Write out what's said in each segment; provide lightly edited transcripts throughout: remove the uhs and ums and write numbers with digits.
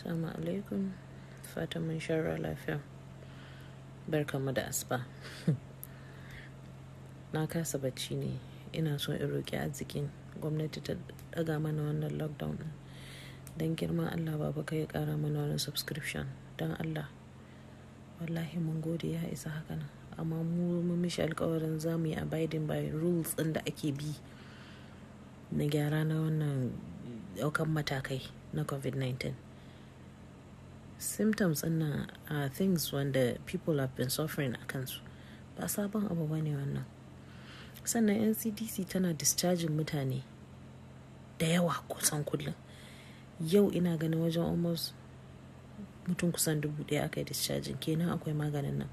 Assalamu alaikum. Fatan mun sharra lafiya. Barkanmu da asuba. Na kasa bacci ne. Ina so in roƙi arzikin gwamnati ta daga mana wannan lockdown ɗin. Don girman Allah baba kai ƙara mana wani subscription. Don Allah. Wallahi mun gode ya isa haka nan. Amma mun mishi alƙawarin za mu yi abiding by rules ɗin da ake bi na gyara na wannan ɗaukan matakai na COVID-19. Symptoms ɗin are things wanda people have been suffering a kansu. Ba sabon abu ba ne wannan. Sannan NCDC tana discharging mutane da yawa kusan kullum. Yau ina ganin wajen almost mutum kusan 1,000 aka yi discharging, kenan akwai maganin nan.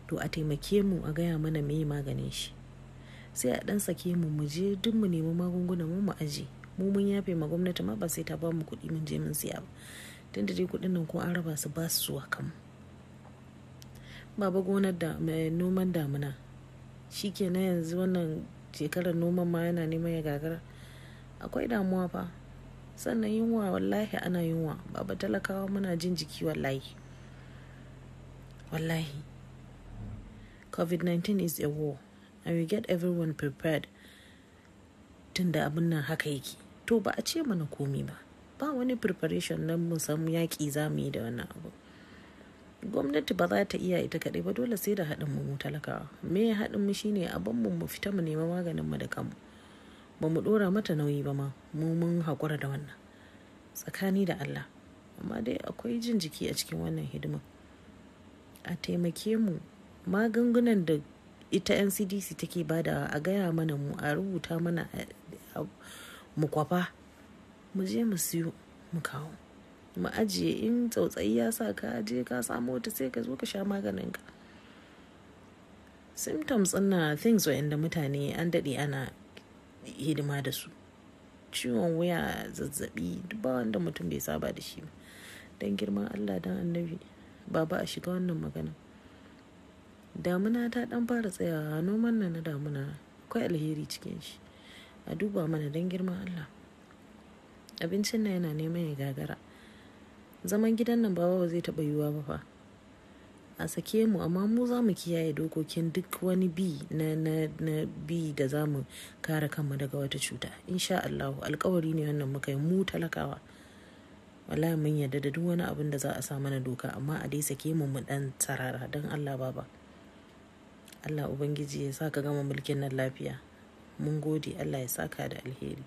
To a taimake mu a gaya mana me maganin shi. Sai a ɗan sake mu je duk mu nemi magungunan mu aje. Mu mun yafe ma gwamnati ma ba sai ta ba mu kuɗi mun je mun siya ba. Tunda dai kuɗin nan ko an raba su ba su zuwa kanmu. Baba gonar da mai noman damuna shi kenan yanzu wannan shekarar noman ma yana neman ya gagara. Akwai damuwa fa. Sannan yunwa wallahi ana yunwa. Baba talakawa muna jin jiki wallahi. Wallahi. COVID-19 is a war and we get everyone prepared tunda abin nan haka yake. To ba a ce mana komi ba. Ba wani preparation nan mun samu yaƙi za mu yi da wannan abu. Gwamnati ba za ta iya ita kaɗai ba, dole sai da haɗin mu talakawa. Me haɗin mu shine abin mu fita mu nema maganin mu da kanmu. Ba mu ɗora mata nauyi ba ma, mu mun haƙura da wannan. Tsakani da Allah. Amma dai akwai jin jiki a cikin wannan hidima. A taimake mu magungunan da ita NCDC take bada a gaya mana mu, a rubuta mana mu kwafa. Mu je mu siyo mu kawo. Mu ajiye in tsautsayi ya sa ka je ka samu wata sai ka zo ka sha maganinka. Symptoms ɗin things wa'inda mutane an daɗe ana hidima da su. Ciwon wuya, zazzaɓi, duk ba wanda mutum bai saba da shi ba. Don girman Allah don annabi, baba a shiga wannan magana. Damuna ta ɗan fara tsayawa, noman nan na damuna akwai alheri cikin shi. A duba mana don girman Allah. Abincin nan yana neman ya gagara. Zaman gidan nan baba ba zai taɓa yiwuwa ba fa. A sake mu amma mu za mu kiyaye dokokin duk wani na bi da za mu kare kanmu daga wata cuta. Insha Allah alƙawari ne wannan muka yi mu talakawa. Wallahi mun yarda da duk wani abin da za a sa mana doka amma a dai sake mu ɗan tsarara don Allah baba. Allah Ubangiji ya sa ka gama mulkin nan lafiya. Mun gode Allah ya saka da alheri.